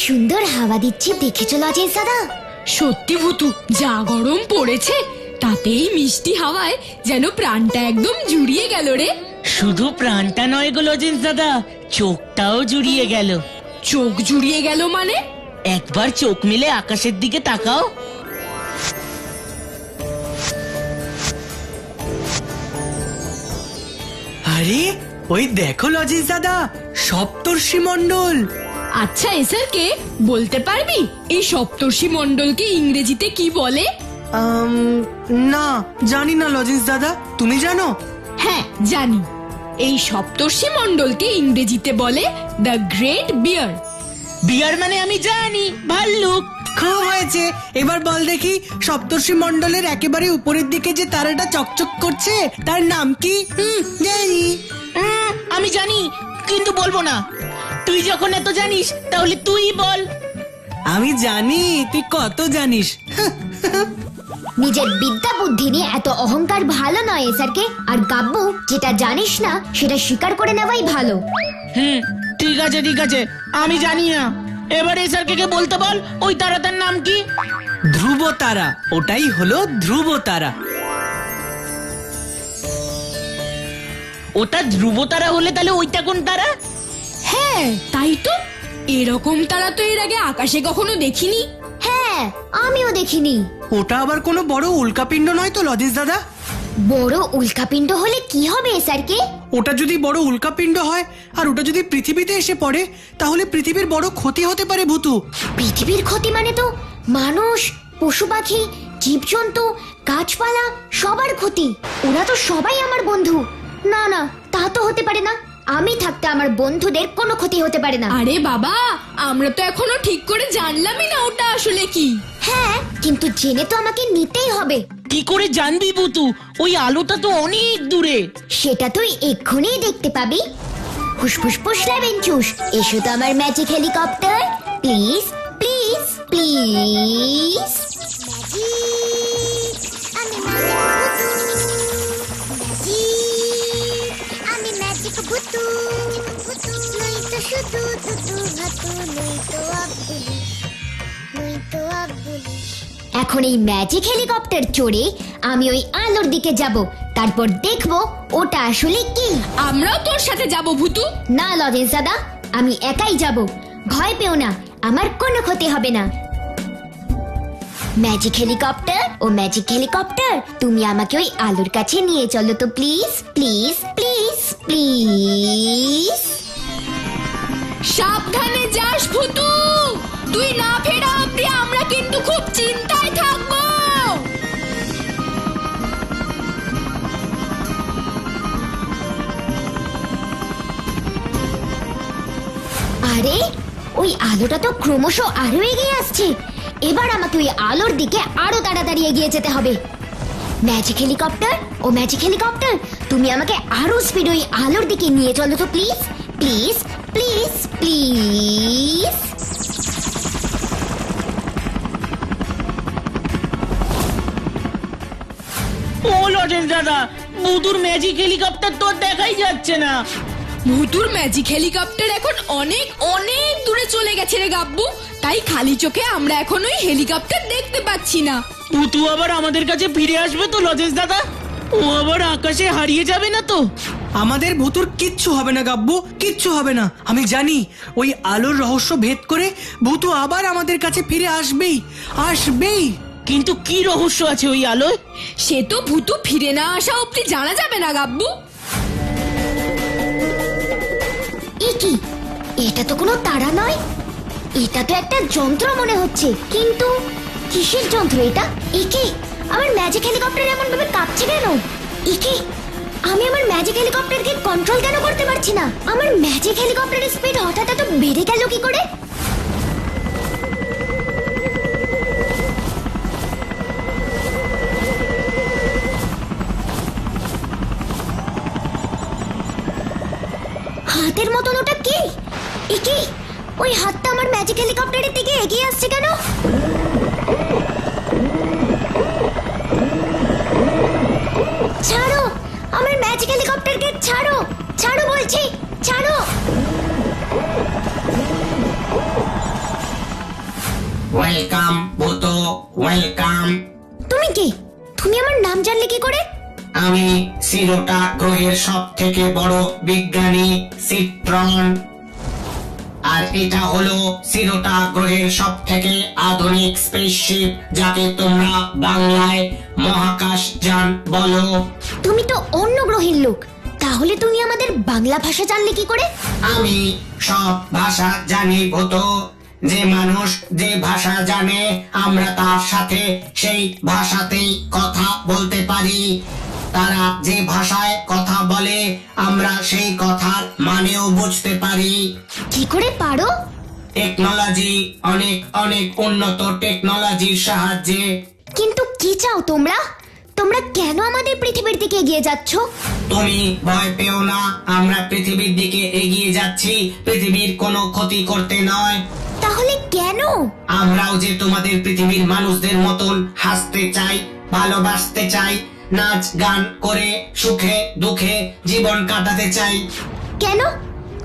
সুন্দর হাওয়া দিচ্ছে দেখেছো লজেন্স দাদা? সত্যি ভুতু, যা গরম পড়েছে তাতেই মিষ্টি হাওয়ায় যেন প্রাণটা একদম জুড়িয়ে গেল রে। শুধু প্রাণটা নয় গো লজেন্স দাদা, চোখটাও জুড়িয়ে গেল। চোখ জুড়িয়ে গেল মানে? একবার চোখ মেলে আকাশের দিকে তাকাও। আরে ওই দেখো লজেন্স দাদা, সপ্তর্ষি মণ্ডল। আচ্ছা এসারকে বলতে পারবি এই সপ্তর্ষি মণ্ডলকে ইংরেজিতে কি বলে? না জানি না লজেন্স দাদা, তুমি জানো? হ্যাঁ জানি, এই সপ্তর্ষি মণ্ডলকে ইংরেজিতে বলে দ্য গ্রেট বিয়ার। বিয়ার মানে আমি জানি, ভাল্লুক। খুব হয়েছে, এবার বল দেখি সপ্তর্ষি মণ্ডলের একেবারে উপরের দিকে যে তারাটা চকচক করছে তার নাম কি? জানি। আমি জানি, কিন্তু বলবো না। তুই যখন এত জানিস তাহলে তুই বল। আমি জানি তুই কত জানিস। নিজের বিদ্যা বুদ্ধি নিয়ে এত অহংকার ভালো নয় এসারকে। আর গাব্বু, যেটা জানিস না সেটা স্বীকার করে নেওয়াই ভালো। ঠিক আছে ঠিক আছে, আমি জানি না। এবার এসারকে বলতে বল ওই তারাটার নাম কি? ধ্রুব তারা, ওটাই হলো ধ্রুব তারা। ওটা ধ্রুব তারা হলে তাহলে ওইটা কোন তারা? হ্যাঁ তাই তো, এরকম তারা তো এর আগে আকাশে কখনো দেখিনি। হ্যাঁ আমিও দেখিনি। ওটা আবার কোনো বড় উল্কাপিণ্ড নয় তো লজেন্স দাদা? বড় উল্কাপিণ্ড হলে কি হবে এসারকে? ওটা যদি বড় উল্কাপিণ্ড হয় আর ওটা যদি পৃথিবীতে এসে পড়ে তাহলে পৃথিবীর বড় ক্ষতি হতে পারে ভূতু। পৃথিবীর ক্ষতি মানে তো মানুষ, পশু পাখি, জীবজন্তু, গাছপালা সবার ক্ষতি। ওরা তো সবাই আমার বন্ধু। না না, তা তো হতে পারে না। আমি থাকতে আমার বন্ধুদের কোনো ক্ষতি হতে পারে না। আরে বাবা, আমরা তো এখনো ঠিক করে জানলামই না ওটা আসলে কি। হ্যাঁ, কিন্তু জেনে তো আমাকে নিতেই হবে। কি করে জানবি বুতু? ওই আলোটা তো অনেক দূরে। সেটা তুই এক্ষুনি দেখতে পাবি। ফুসফুস ফুসলাবেন চুস, এসো তো আমার magic helicopter. Please please please. আমি ম্যাজিক ভুতু, নই তো শুধু দুতু ভাতু, নই তো আব্দুলি, নই তো আব্দুলি। এখন এই ম্যাজিক হেলিকপ্টার চড়ে আমি ওই আলোর দিকে যাব, তারপর দেখবো ওটা আসলে কি। আমরাও তোর সাথে যাব ভুতু। না লজেন্স দাদা, আমি একাই যাব। ভয় পেও না, আমার কোনো ক্ষতি হবে না। ম্যাজিক হেলিকপ্টার ও ম্যাজিক হেলিকপ্টার, তুমি আমাকে ওই আলোর কাছে নিয়ে চলো তো প্লিজ প্লিজ প্লিজ প্লিজ। সাবধানে যাস ভুতু, তুই না ফেরা অব্দি আমরা কিন্তু খুব চিন্তায় থাকবো। আরে ওই আলোটা তো ক্রমশ আরো এগিয়ে আসছে। এবার আমাকে ওই আলোর দিকে আরো তাড়াতাড়ি এগিয়ে যেতে হবে। ম্যাজিক হেলিকপ্টার ও ম্যাজিক হেলিকপ্টার, তুমি আমাকে আরো স্পিড ওই আলোর দিকে নিয়ে চলো তো প্লিজ প্লিজ প্লিজ প্লিজ। ও লজেন্স দাদা, বুতুর ম্যাজিক হেলিকপ্টার তো আর দেখাই যাচ্ছে না। ভুতুর ম্যাজিক হেলিকপ্টার এখন অনেক অনেক দূরে চলে গেছে রে গাব্বু। তাই খালি চোখে আমরা এখন ওই হেলিকপ্টার দেখতে পাচ্ছি না। বুতু আবার আমাদের কাছে ফিরে আসবে তো লজেন্স দাদা? ও আবার আকাশে হারিয়ে যাবে না তো? আমাদের ভূতুর কিচ্ছু হবে না গাব্বু, কিচ্ছু হবে না। আমি জানি ওই আলোর রহস্য ভেদ করে ভূতু আবার আমাদের কাছে ফিরে আসবেই, আসবেই। কিন্তু কি রহস্য আছে ওই আলোয়? সে তো ভুতু ফিরে না আসা অব্দি জানা যাবে না গাব্বু। এ কি? এটা তো কোনো তারা নয়, এটা তো একটা যন্ত্র মনে হচ্ছে। কিন্তু কিসের যন্ত্র এটা? একে আমার ম্যাজিক হেলিকপ্টার এমন ভাবে কাঁপছে কেন? একে আমি আমার ম্যাজিক হেলিকপ্টারকে কন্ট্রোল কেন করতে পারছি না? আমার ম্যাজিক হেলিকপ্টারের স্পিড হঠাৎ এত বেড়ে গেল কি করে? হাতের মতন ওটা কি? একে ওই হাতটা আমার ম্যাজিক হেলিকপ্টারের দিকে এগিয়ে আসছে কেন? ছাড়ো আমার ম্যাজিক হেলিকপ্টারকে, ছাড়ো ছাড়ো বলছি, ছাড়ো। Welcome Bhuto, welcome. তুমি কে? তুমি আমার নাম জানলে কি করে? আমি সিরোটা গ্রহের সব থেকে বড় বিজ্ঞানী সিট্রন। আর এটা হলো সিরোটা গ্রহের সব থেকে আধুনিক স্পেসশিপ, যাকে তোমরা বাংলায় মহাকাশ যান বলো। তুমি তো অন্য গ্রহের লোক, তাহলে তুমি আমাদের বাংলা ভাষা জানলে কি করে? আমি সব ভাষা জানি ভূতো। যে মানুষ যে ভাষা জানে, আমরা তার সাথে সেই ভাষাতেই কথা বলতে পারি। তারা যে ভাষায় কথা বলে, আমরা সেই কথার মানেও বুঝতে পারি। কি করে পারো? টেকনোলজি, অনেক অনেক উন্নত টেকনোলজির সাহায্যে। কিন্তু কি চাও তোমরা? তোমরা কেন আমাদের পৃথিবীর দিকে এগিয়ে যাচ্ছ? তুমি ভয় পেও না, আমরা পৃথিবীর দিকে এগিয়ে যাচ্ছি পৃথিবীর কোনো ক্ষতি করতে নয়। তাহলে কেন? আমরাও যে তোমাদের পৃথিবীর মানুষদের মতন হাসতে চাই, ভালোবাসতে চাই, নাচ গান করে সুখে দুঃখে জীবন কাটাতে চাই। কেন?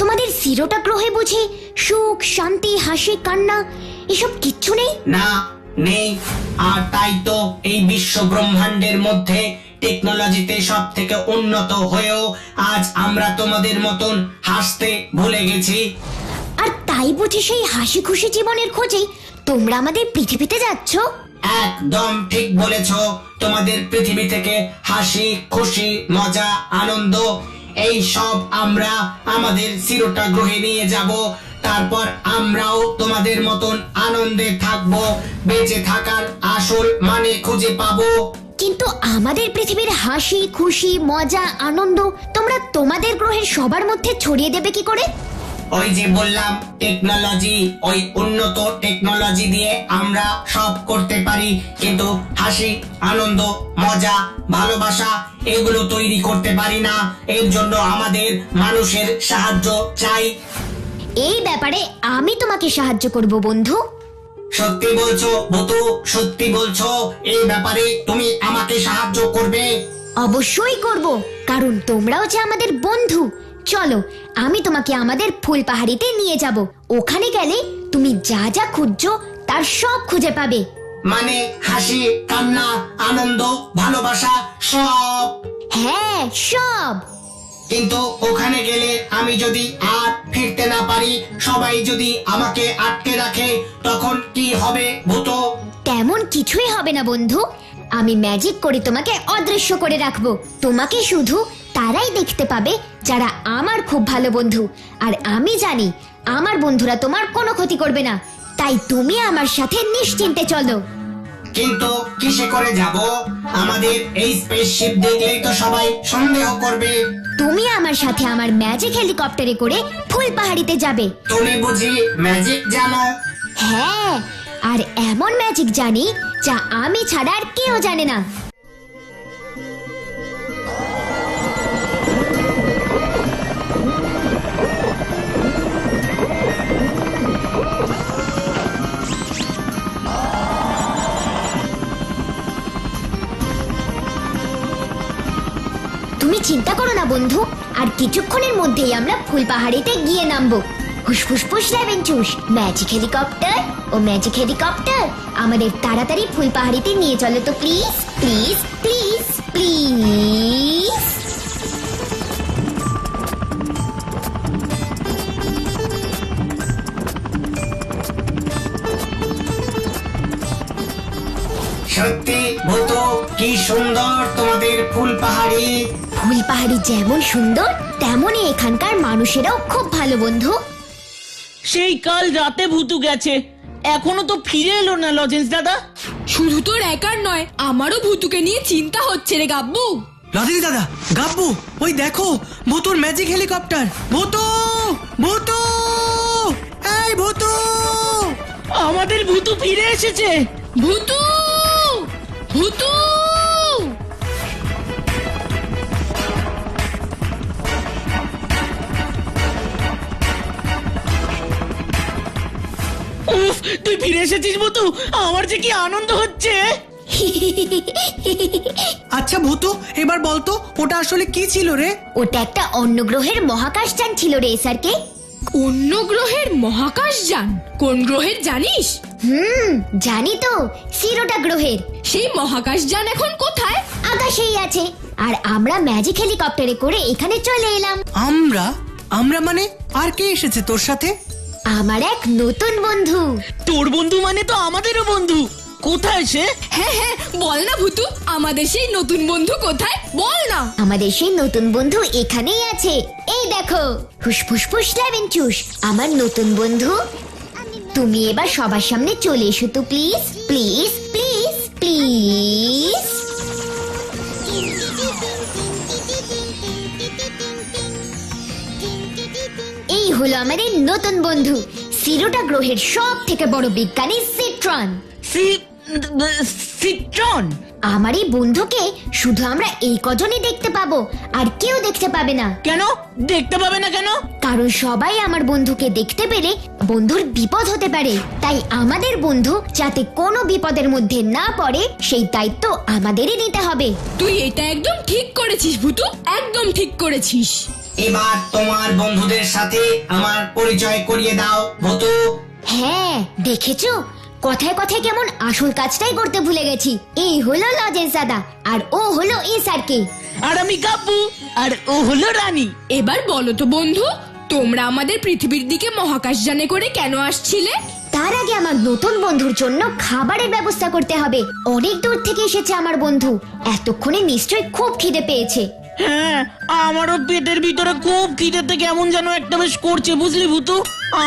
তোমাদের সিরোটা গ্রহে বুঝি সুখ, শান্তি, হাসি, কান্না এসব কিচ্ছু নেই? না, নেই। আর তাই তো এই বিশ্ব ব্রহ্মাণ্ডের মধ্যে টেকনোলজিতে সব থেকে উন্নত হয়েও আজ আমরা তোমাদের মতন হাসতে ভুলে গেছি। আর তাই বুঝি সেই হাসি খুশি জীবনের খোঁজে তোমরা আমাদের পৃথিবীতে যাচ্ছ? একদম ঠিক বলেছ। তোমাদের পৃথিবী থেকে হাসি খুশি মজা আনন্দ এই সব আমরা আমাদের সিরোটা গ্রহে নিয়ে যাব। তারপর আমরাও তোমাদের মতন আনন্দে থাকবো, বেঁচে থাকার আসল মানে খুঁজে পাবো। কিন্তু আমাদের পৃথিবীর হাসি খুশি মজা আনন্দ তোমরা তোমাদের গ্রহের সবার মধ্যে ছড়িয়ে দেবে কি করে? ওই যে বললাম, টেকনোলজি, ওই উন্নত টেকনোলজি দিয়ে আমরা সব করতে পারি, কিন্তু হাসি আনন্দ মজা ভালোবাসা এগুলো তৈরি করতে পারি না। এর জন্য আমাদের মানুষের সাহায্য চাই। এই ব্যাপারে আমি তোমাকে সাহায্য করব বন্ধু। সত্যি বলছো ভূতু? সত্যি বলছো এই ব্যাপারে তুমি আমাকে সাহায্য করবে? অবশ্যই করব, কারণ তোমরাও যে আমাদের বন্ধু। চলো, আমি তোমাকে আমাদের ফুল পাহাড়িতে নিয়ে যাব। ওখানে গেলে তুমি যা যা খুঁজছো তার সব খুঁজে পাবে। মানে হাসি কান্না আনন্দ ভালোবাসা সব? হ্যাঁ, সব। কিন্তু ওখানে গেলে আমি যদি আর ফিরতে না পারি, সবাই যদি আমাকে আটকে রাখে, তখন কি হবে ভূতো? তেমন কিছুই হবে না বন্ধু। আমি ম্যাজিক করে তোমাকে অদৃশ্য করে রাখবো। তোমাকে শুধু তারাই দেখতে পাবে যারা আমার খুব ভালো বন্ধু। আর আমি জানি আমার বন্ধুরা তোমার কোনো ক্ষতি করবে না। তাই তুমি আমার সাথে নিশ্চিন্তে চলো। কিন্তু কিসে করে যাব? আমাদের এই স্পেসশিপ দেখলেই তো সবাই সন্দেহ করবে। তুমি আমার সাথে আমার ম্যাজিক হেলিকপ্টারে করে ফুল পাহাড়িতে যাবে। তুমি বুঝি ম্যাজিক জানো? হ্যাঁ, আর এমন ম্যাজিক জানি যা আমি ছাড়া আর কেউ জানে না। তুমি চিন্তা করো না বন্ধু, আর কিছুক্ষণের মধ্যেই আমরা ফুল পাহাড়িতে গিয়ে নামবো। হুসফুসফুস রেভেনচুস, ম্যাজিক হেলিকপ্টার ও ম্যাজিক হেলিকপ্টার আমাদের তাড়াতাড়ি ফুল পাহাড়িতে নিয়ে চলো তো প্লিজ প্লিজ প্লিজ প্লিজ। সত্যি ভূতো, কি সুন্দর তোমাদের ফুল পাহাড়ি। ফুল পাহাড়ি যেমন সুন্দর, তেমনই এখানকার মানুষেরাও খুব ভালো বন্ধু। সেই কাল রাতে ভূতু গেছে, এখনো তো ফিরে এলো না লজেন্স দাদা। শুধু তোর একার নয়, আমারও ভুতুকে নিয়ে চিন্তা হচ্ছে রে গাব্বু। রজনী দাদা, গাব্বু, ওই দেখো ভূতুর ম্যাজিক হেলিকপ্টার। ভূতু, ভূতু, এই ভূতু! আমাদের ভূতু ফিরে এসেছে। ভূতু, ভূতু! উফ, তুই ফিরে এসেছিস ভূতু, আমার যে কি আনন্দ হচ্ছে। আচ্ছা ভূতু, এবার বলতো ওটা আসলে কি ছিল রে? ওটা একটা অন্য গ্রহের মহাকাশযান ছিল রে এসআরকে। অন্য গ্রহের মহাকাশযান? কোন গ্রহের জানিস? জানি তো, সিরোটা গ্রহের। সেই মহাকাশযান এখন কোথায়? আকাশেই আছে, আর আমরা ম্যাজিক হেলিকপ্টারে করে এখানে চলে এলাম। আমরা আমরা মানে আর কে এসেছে তোর সাথে? আমার এক নতুন বন্ধু। তোর বন্ধু মানে তো আমাদেরও বন্ধু। কোথায় সে? হ্যাঁ হ্যাঁ, বল না ভুতু, আমাদের সেই নতুন বন্ধু কোথায়? বল না। আমাদের সেই নতুন বন্ধু এখানেই আছে, এই দেখো। ফুসফুস ফুস লেমন চুস, আমার নতুন বন্ধু। তুমি এবার সবার সামনে চলে এসো তো, প্লিজ প্লিজ প্লিজ প্লিজ। এই হলো আমাদের নতুন বন্ধু, সিরোটা গ্রহের সব থেকে বড় বিজ্ঞানী সিট্রন। সিট্রন? আমার এই বন্ধুকে শুধু আমরা এই কজনই দেখতে পাবো, আর কেউ দেখতে পাবে না। কেন দেখতে পাবে না কেন? কারণ সবাই আমার বন্ধুকে দেখতে পেলে বন্ধুর বিপদ হতে পারে। তাই আমাদের বন্ধু যাতে কোনো বিপদের মধ্যে না পড়ে সেই দায়িত্ব আমাদেরই নিতে হবে। তুই এটা একদম ঠিক করেছিস ভুতু, একদম ঠিক করেছিস। এবার তোমার বন্ধুদের সাথে আমার পরিচয় করিয়ে দাও ভূতু। হ্যাঁ, দেখেছো, কথায় কথায় কেমন আসল কাজটাই করতে ভুলে গেছি। এই হলো লজেন্স দাদা, আর ও হলো এসআরকে। আর আমি গাব্বু, আর ও হলো রানী। এবার বলো তো বন্ধু, তোমরা আমাদের পৃথিবীর দিকে মহাকাশযানে করে কেন আসছিলে? তার আগে আমার নতুন বন্ধুর জন্য খাবারের ব্যবস্থা করতে হবে। অনেক দূর থেকে এসেছে আমার বন্ধু, এতক্ষণে নিশ্চয়ই খুব খিদে পেয়েছে। হ্যাঁ, আমারও পেটের ভিতরে খুব খিদেতে কেমন যেন একটা বেশ করছে, বুঝলি ভূতু?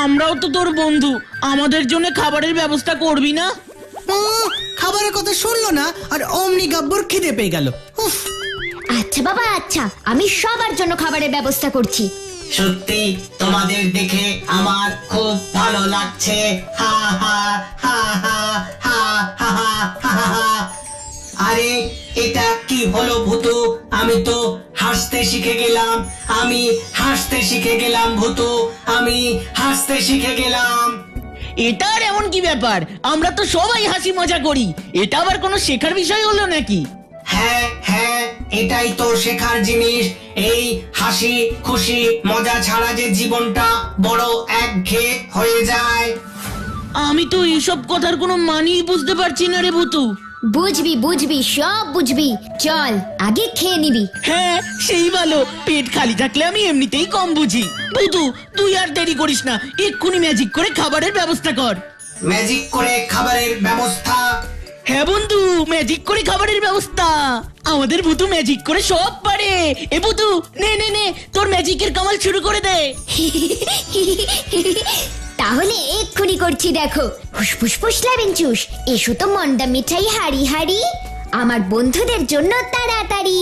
আমরাও তো তোর বন্ধু, আমাদের জন্য খাবারের ব্যবস্থা করবি না? খাবারের কথা শুনলো না আর অমনি গাব্বর খিদে পেয়ে গেল। উফ, আচ্ছা বাবা, আচ্ছা, আমি সবার জন্য খাবারের ব্যবস্থা করছি। সত্যি তোমাদের দেখে আমার খুব ভালো লাগছে। হা হা হা হা হা হা হা হা হা। আরে এটা কি হলো ভূতু? আমি তো হাসতে শিখে গেলাম, আমি হাসতে শিখে গেলাম ভূতু, আমি হাসতে শিখে গেলাম। এটা আর এমন কি ব্যাপার? আমরা তো সবাই হাসি মজা করি, এটা আবার কোনো শেখার বিষয় হলো নাকি? হ্যাঁ হ্যাঁ, এটাই তো শেখার জিনিস। এই হাসি খুশি মজা ছাড়া যে জীবনটা বড় একঘেয়ে হয়ে যায়। আমি তো এইসব কথার কোনো মানেই বুঝতে পারছি না রে ভূতু। বুঝবি বুঝবি, সব বুঝবি। চল আগে খেয়ে নিবি। হ্যাঁ, সেই ভালো, পেট খালি থাকলে আমি এমনিতেই কম বুঝি। ভূতু, তুই আর দেরি করিস না, এক্ষুনি ম্যাজিক করে খাবারের ব্যবস্থা কর। ম্যাজিক করে খাবারের ব্যবস্থা? হ্যাঁ বন্ধু, ম্যাজিক করে খাবারের ব্যবস্থা। আমাদের ভূতু ম্যাজিক করে সব পারে। এ ভূতু, নে নে নে, তোর ম্যাজিকের কামাল শুরু করে দে। তাহলে এক্ষুনি করছি, দেখো। ফুসফুস ফুস লেমন চুস, এসো তো মন্ডা মিঠাই হাড়ি হাড়ি, আমার বন্ধুদের জন্য তাড়াতাড়ি।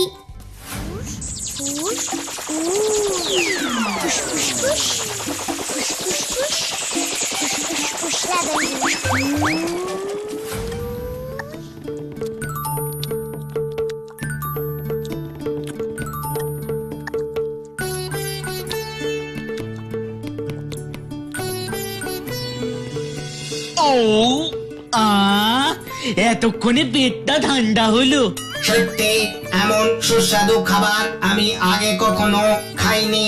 ও আ, এতক্ষণে পেটটা ঠান্ডা হলো। সত্যি এমন সুস্বাদু খাবার আমি আগে কখনো খাইনি।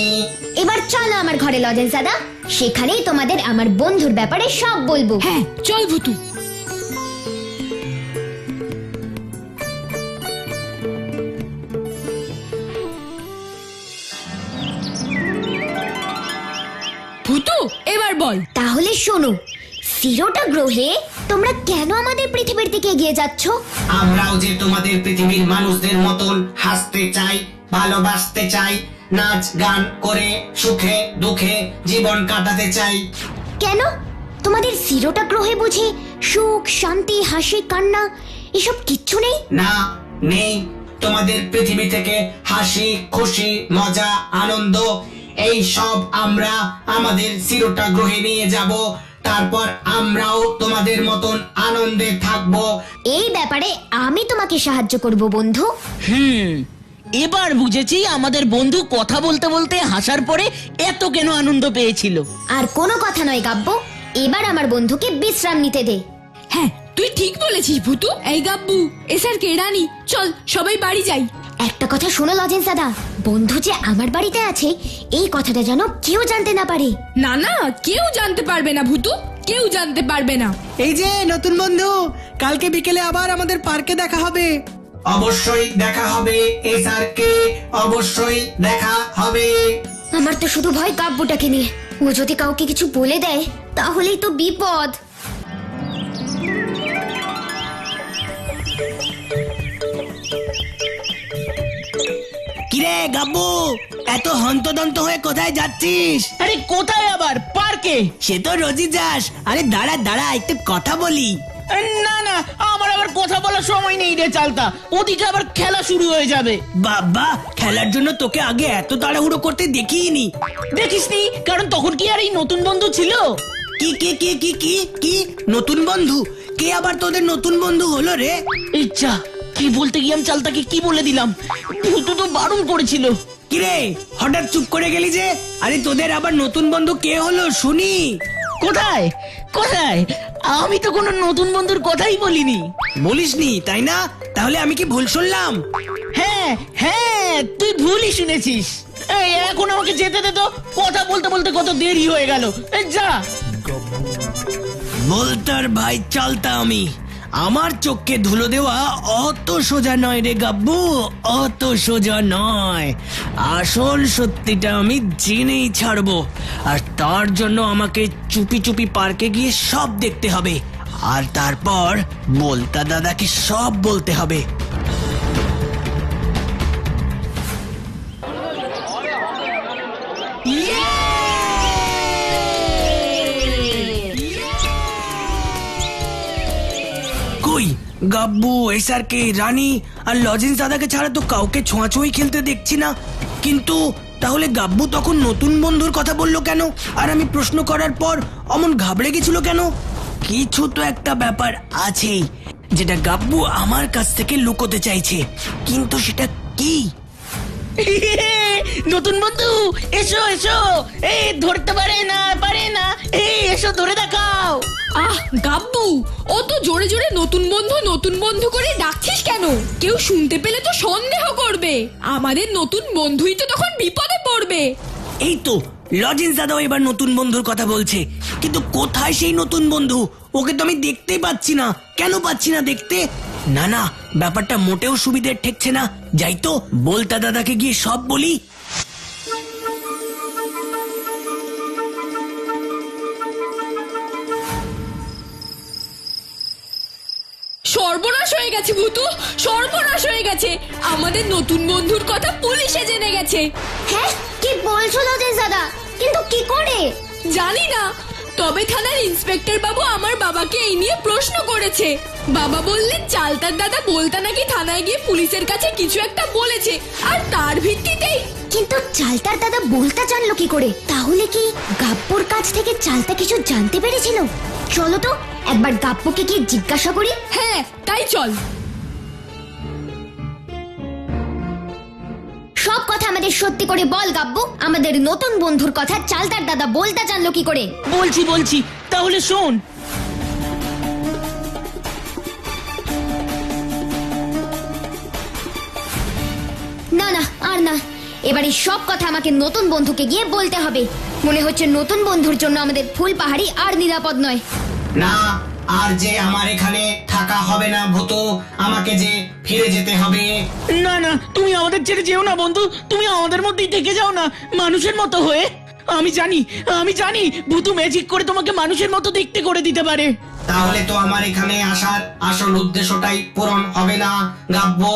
এবার চলো আমার ঘরে লজেন্স দাদা, সেখানেই তোমাদের আমার বন্ধুর ব্যাপারে সব বলবো। হ্যাঁ চল ভুতু। ভুতু, এবার বল। তাহলে শোনো, সিরোটা গ্রহে তোমরা কেন আমাদের পৃথিবীর দিকে এগিয়ে যাচ্ছ? আমরাও যে তোমাদের পৃথিবীর মানুষদের মতন হাসতে চাই, ভালোবাসতে চাই, নাচ গান করে সুখে দুঃখে জীবন কাটাতে চাই। কেন? তোমাদের সিরোটা গ্রহে বুঝি সুখ শান্তি হাসি কান্না এসব কিচ্ছু নেই? না, নেই। তোমাদের পৃথিবী থেকে হাসি খুশি মজা আনন্দ এই সব আমরা আমাদের সিরোটা গ্রহে নিয়ে যাব। তারপর আমরাও তোমাদের মতন আনন্দে থাকবো। এই ব্যাপারে আমি তোমাকে সাহায্য করব বন্ধু। এবার বুঝেছি আমাদের বন্ধু কথা বলতে বলতে হাসার পরে এত কেন আনন্দ পেয়েছিল। আর কোনো কথা নয় গাব্বো, এবার আমার বন্ধুকে বিশ্রাম নিতে দে। হ্যাঁ তুই ঠিক বলেছিস ভুতু। এই গাব্বু, এসআরকে রানী, চল সবাই বাড়ি যাই। একটা কথা শোনো লজেন্স দাদা, বন্ধু যে আমার বাড়িতে আছে এই কথাটা যেন কেউ জানতে না পারে। না না, কেউ জানতে পারবে না ভূতু, কেউ জানতে পারবে না। এই যে নতুন বন্ধু, কালকে বিকেলে আবার আমাদের পার্কে দেখা হবে। অবশ্যই দেখা হবে এসআরকে, অবশ্যই দেখা হবে। আমার তো শুধু ভয় গাব্বুটাকে নিয়ে, ও যদি কাউকে কিছু বলে দেয় তাহলেই তো বিপদ। কিরে গাব্বু, এত হন্তদন্ত হয়ে কোথায় যাচ্ছিস? আরে কোথায় আবার? পার্কে। সে তো রোজই যাস। আরে দাঁড়া দাঁড়া, একটু কথা বলি। না না, আমার আবার কথা বলার সময় নেই রে চালতা, ওদিকে আবার খেলা শুরু হয়ে যাবে। বাবা, খেলার জন্য তোকে আগে এত তাড়াহুড়ো করতে দেখিনি। দেখিসনি? কারণ তখন কি আর এই নতুন বন্ধু ছিল? কি কি কি কি কি কি নতুন বন্ধু? কে আবার তোদের নতুন বন্ধু হলো রে? ইচ্ছা, কি বলতে গিয়ে আমি চালতাকে কি বলে দিলাম। ভূতু তো বারণ করেছিল। কিরে হঠাৎ চুপ করে গেলি যে? আরে তোদের আবার নতুন বন্ধু কে হলো শুনি। কোথায় কোথায়? আমি তো কোনো নতুন বন্ধুর কথাই বলিনি। বলিসনি তাই না? তাহলে আমি কি ভুল শুনলাম? হ্যাঁ হ্যাঁ, তুই ভুলই শুনেছিস। এই এখন আমাকে যেতে দে তো, কথা বলতে বলতে কত দেরি হয়ে গেল। এই যা। বলতার ভাই চালতা আমি। আমার চোখকে ধুলো দেওয়া অত সোজা নয় রে গাব্বু, অত সোজা নয়। আসল সত্যিটা আমি জেনেই ছাড়বো, আর তার জন্য আমাকে চুপি চুপি পার্কে গিয়ে সব দেখতে হবে, আর তারপর বলতা দাদাকে সব বলতে হবে। কই গাব্বু, এসআরকে, রানী আর লজেন্স দাদাকে ছাড়া তো কাউকে ছোঁয়াছুঁই খেলতে দেখছি না। কিন্তু তাহলে গাব্বু তখন নতুন বন্ধুর কথা বললো কেন? আর আমি প্রশ্ন করার পর অমন ঘাবড়ে গেছিল কেন? কিছু তো একটা ব্যাপার আছেই, যেটা গাব্বু আমার কাছ থেকে লুকোতে চাইছে, কিন্তু সেটা কি? নতুন বন্ধু, এসো এসো। এই ধরতে পারে না এই এসো, ধরে দেখাও। আহ গাব্বু, অত জোরে জোরে নতুন বন্ধু করে ডাকছিস কেন? কেউ শুনতে পেলে তো সন্দেহ করবে, আমাদের নতুন বন্ধুই তো তখন বিপদে পড়বে। এই তো লজেন্স দাদাও এবার নতুন বন্ধুর কথা বলছে, কিন্তু কোথায় সেই নতুন বন্ধু? ওকে তো আমি দেখতেই পাচ্ছি না। কেন পাচ্ছি না দেখতে? না না, ব্যাপারটা মোটেও সুবিধের ঠেকছে না। যাই তো বলতা দাদাকে গিয়ে সব বলি। সর্বনাশ হয়ে গেছে ভূতু, সর্বনাশ হয়ে গেছে। আমাদের নতুন বন্ধুর কথা পুলিশে জেনে গেছে। হ্যাঁ, কি বলছো লজেন্স দাদা? কিন্তু কি করে? জানি না, তবে থানার ইন্সপেক্টর বাবু আমার বাবাকে এই নিয়ে প্রশ্ন করেছে। বাবা বললেন চালতার দাদা বলতা নাকি থানায় গিয়ে পুলিশের কাছে কিছু একটা বলেছে, আর তার ভিত্তিতেই। কিন্তু চালতার দাদা বলতা জানলো কি করে? তাহলে কি গাব্বুর কাছ থেকে চালতা কিছু জানতে পেরেছিল? চলো তো একবার গাব্বুকে গিয়ে জিজ্ঞাসা করি। হ্যাঁ তাই চল। সব কথা আমাদের সত্যি করে বল গাব্বু, আমাদের নতুন বন্ধুর কথা চালতার দাদা বলতা জানলো কি করে? বলছি, তাহলে শোন। না না, আর না, এবারে সব কথা আমাকে নতুন বন্ধুকে গিয়ে বলতে হবে। মনে হচ্ছে নতুন বন্ধুর জন্য আমাদের ফুল পাহাড়ি আর নিরাপদ নয়। না, আর যে আমার এখানে থাকা হবে না ভূতু, আমাকে যে ফিরে যেতে হবে। না না, তুমি আমাদের ছেড়ে যেও না বন্ধু, তুমি আমাদের মধ্যেই থেকে যাও না মানুষের মতো হয়ে। আমি জানি ভূতু ম্যাজিক করে তোমাকে মানুষের মতো দেখতে করে দিতে পারে। তাহলে তো আমার এখানে আসার আসল উদ্দেশ্যটাই পূরণ হবে না গাব্বু।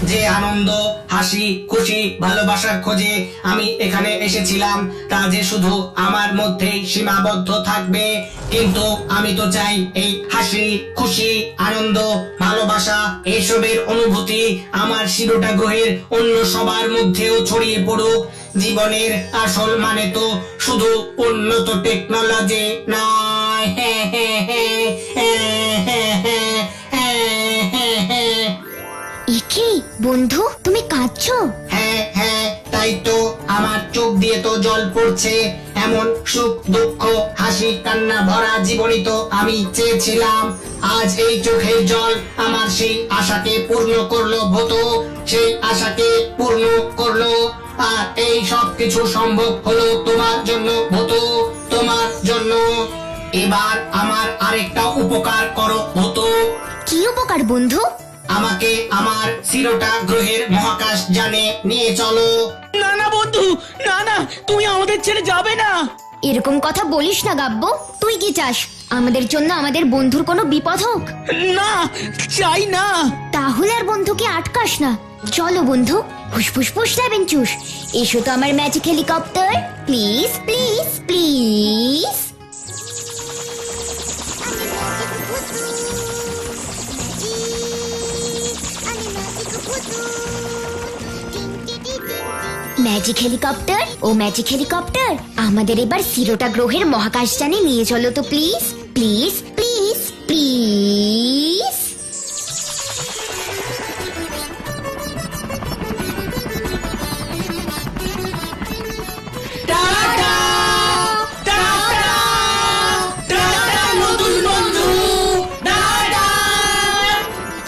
যে আনন্দ, হাসি, খুশি, ভালোবাসার খোঁজে আমি এখানে এসেছিলাম, তা যে শুধু আমার মধ্যেই সীমাবদ্ধ থাকবে। কিন্তু আমি তো চাই এই হাসি, খুশি, আনন্দ, ভালোবাসা এসবের অনুভূতি আমার শিরোটা গ্রহের অন্য সবার মধ্যেও ছড়িয়ে পড়ুক। জীবনের আসল মানে তো শুধু উন্নত টেকনোলজি নয়। একি বন্ধু, তুমি কাঁদছো? হ্যাঁ হ্যাঁ, তাই তো আমার চোখ দিয়ে তো জল পড়ছে। এমন সুখ দুঃখ হাসি কান্না ভরা জীবনই তো আমি চেয়েছিলাম। আজ এই চোখের জল আমার সেই আশাকে পূর্ণ করলো ভূতু, সেই আশাকে পূর্ণ করলো। আর এই সব কিছু সম্ভব হলো তোমার জন্য ভূতু, তোমার জন্য। এবার আমার আরেকটা উপকার করো ভূতু। কি উপকার বন্ধু? আমাকে আমার সিরোটা গ্রহের মহাকাশ যানে নিয়ে চলো। না না বন্ধু, না না, তুমি আমাদের ছেড়ে যাবে না। এরকম কথা বলিস না গাব্বো। তুই কি চাস আমাদের জন্য আমাদের বন্ধুর কোনো বিপদ হোক? না, চাই না। তাহলে আর বন্ধুকে আটকাস না। চলো বন্ধু, ফুসফুস ফুস লেবেন চুস, এসো তো আমার magic helicopter, please please please. Magic helicopter, ও ম্যাজিক হেলিকপ্টার, আমাদের এবার সিরোটা গ্রহের মহাকাশযানে নিয়ে চলো তো প্লিজ প্লিজ প্লিজ প্লিজ।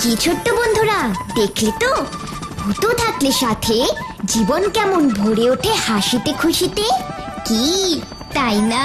কি ছোট্ট বন্ধুরা, দেখলে তো ভূতু থাকলে সাথে জীবন কেমন ভরে ওঠে হাসিতে খুশিতে। কি তাই না?